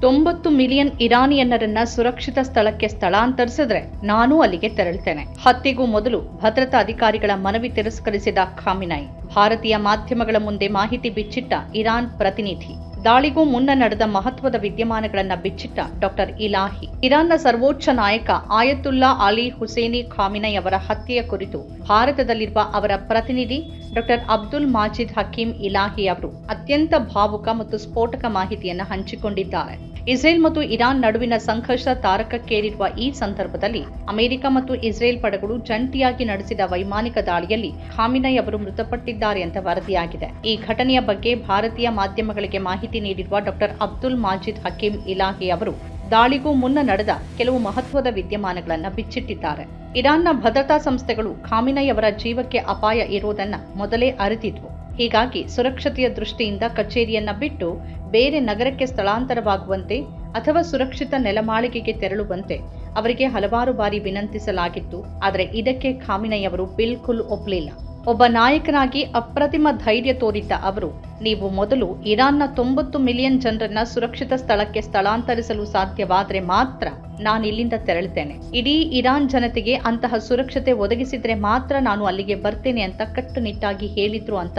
90 million ಇರಾನಿಯನ್ನರನ್ನ ಸುರಕ್ಷಿತ ಸ್ಥಳಕ್ಕೆ ಸ್ಥಳಾಂತರಿಸಿದ್ರೆ ನಾನೂ ಅಲ್ಲಿಗೆ ತೆರಳುತ್ತೇನೆ. ಹತ್ಯೆಗೂ ಮೊದಲು ಭದ್ರತಾ ಅಧಿಕಾರಿಗಳ ಮನವಿ ತಿರಸ್ಕರಿಸಿದ ಖಾಮಿನೈ. ಭಾರತೀಯ ಮಾಧ್ಯಮಗಳ ಮುಂದೆ ಮಾಹಿತಿ ಬಿಚ್ಚಿಟ್ಟ ಇರಾನ್ ಪ್ರತಿನಿಧಿ. ದಾಳಿಗೂ ಮುನ್ನ ನಡೆದ ಮಹತ್ವದ ವಿದ್ಯಮಾನಗಳನ್ನು ಬಿಚ್ಚಿಟ್ಟ ಡಾಕ್ಟರ್ ಇಲಾಹಿ. ಇರಾನ್ನ ಸರ್ವೋಚ್ಚ ನಾಯಕ ಆಯತುಲ್ಲಾ ಅಲಿ ಹುಸೇನಿ ಖಾಮಿನೈ ಅವರ ಹತ್ಯೆಯ ಕುರಿತು ಭಾರತದಲ್ಲಿರುವ ಅವರ ಪ್ರತಿನಿಧಿ ಡಾಕ್ಟರ್ ಅಬ್ದುಲ್ ಮಾಜಿದ್ ಹಕೀಂ ಇಲಾಹಿ ಅವರು ಅತ್ಯಂತ ಭಾವುಕ ಮತ್ತು ಸ್ಫೋಟಕ ಮಾಹಿತಿಯನ್ನು ಹಂಚಿಕೊಂಡಿದ್ದಾರೆ. ಇಸ್ರೇಲ್ ಮತ್ತು ಇರಾನ್ ನಡುವಿನ ಸಂಘರ್ಷ ತಾರಕಕ್ಕೇರಿರುವ ಈ ಸಂದರ್ಭದಲ್ಲಿ ಅಮೆರಿಕ ಮತ್ತು ಇಸ್ರೇಲ್ ಪಡೆಗಳು ಜಂಟಿಯಾಗಿ ನಡೆಸಿದ ವೈಮಾನಿಕ ದಾಳಿಯಲ್ಲಿ ಖಾಮಿನೈ ಅವರು ಮೃತಪಟ್ಟಿದ್ದಾರೆ ಅಂತ ವರದಿಯಾಗಿದೆ. ಈ ಘಟನೆಯ ಬಗ್ಗೆ ಭಾರತೀಯ ಮಾಧ್ಯಮಗಳಿಗೆ ಮಾಹಿತಿ ನೀಡಿರುವ ಡಾಕ್ಟರ್ ಅಬ್ದುಲ್ ಮಾಜಿದ್ ಹಕೀಂ ಇಲಾಹಿ ಅವರು ದಾಳಿಗೂ ಮುನ್ನ ನಡೆದ ಕೆಲವು ಮಹತ್ವದ ವಿದ್ಯಮಾನಗಳನ್ನು ಬಿಚ್ಚಿಟ್ಟಿದ್ದಾರೆ. ಇರಾನ್ನ ಭದ್ರತಾ ಸಂಸ್ಥೆಗಳು ಖಾಮಿನೈ ಅವರ ಜೀವಕ್ಕೆ ಅಪಾಯ ಇರುವುದನ್ನು ಮೊದಲೇ ಅರಿತಿದ್ವು. ಹೀಗಾಗಿ ಸುರಕ್ಷತೆಯ ದೃಷ್ಟಿಯಿಂದ ಕಚೇರಿಯನ್ನ ಬಿಟ್ಟು ಬೇರೆ ನಗರಕ್ಕೆ ಸ್ಥಳಾಂತರವಾಗುವಂತೆ ಅಥವಾ ಸುರಕ್ಷಿತ ನೆಲಮಾಳಿಗೆಗೆ ತೆರಳುವಂತೆ ಅವರಿಗೆ ಹಲವಾರು ಬಾರಿ ವಿನಂತಿಸಲಾಗಿತ್ತು. ಆದರೆ ಇದಕ್ಕೆ ಖಾಮಿನೈ ಅವರು ಬಿಲ್ಕುಲ್ ಒಪ್ಪಲಿಲ್ಲ. ಒಬ್ಬ ನಾಯಕನಾಗಿ ಅಪ್ರತಿಮ ಧೈರ್ಯ ತೋರಿದ್ದ ಅವರು, ನೀವು ಮೊದಲು ಇರಾನ್ನ 90 ಮಿಲಿಯನ್ ಜನರನ್ನ ಸುರಕ್ಷಿತ ಸ್ಥಳಕ್ಕೆ ಸ್ಥಳಾಂತರಿಸಲು ಸಾಧ್ಯವಾದರೆ ಮಾತ್ರ ನಾನು ಇಲ್ಲಿಂದ ತೆರಳುತ್ತೇನೆ. ಇಡೀ ಇರಾನ್ ಜನತೆಗೆ ಅಂತಹ ಸುರಕ್ಷತೆ ಒದಗಿಸಿದ್ರೆ ಮಾತ್ರ ನಾನು ಅಲ್ಲಿಗೆ ಬರ್ತೇನೆ ಅಂತ ಕಟ್ಟುನಿಟ್ಟಾಗಿ ಹೇಳಿದ್ರು ಅಂತ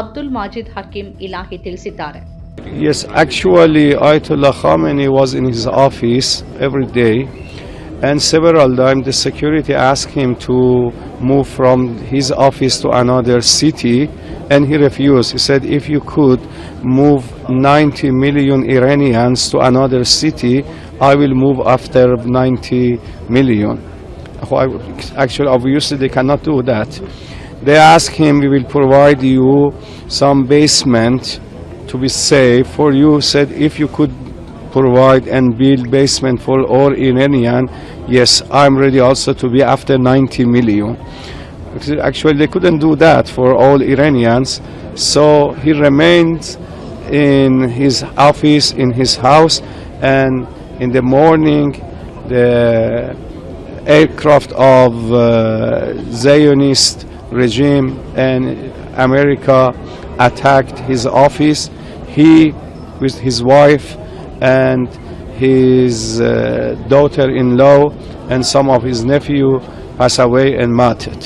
ಅಬ್ದುಲ್ ಮಾಜಿದ್ ಹಕೀಂ ಇಲಾಹಿ ತಿಳಿಸಿದ್ದಾರೆ. Yes, actually Ayatollah Khamenei was in his office every day. And several times the security asked him to move from his office to another city, and he refused. He said, if you could move 90 million Iranians to another city, I will move after 90 million. Actually, obviously, they cannot do that. They asked him, we will provide you some basement to be safe for you. Said, if you could provide and build basement for all Iranian, yes, I'm ready also to be after 90 million. Actually, they couldn't do that for all Iranians, so he remained in his office, in his house, and in the morning, the aircraft of Zionist regime and America attacked his office. He, with his wife and his daughter-in-law and some of his nephew passed away and martyred.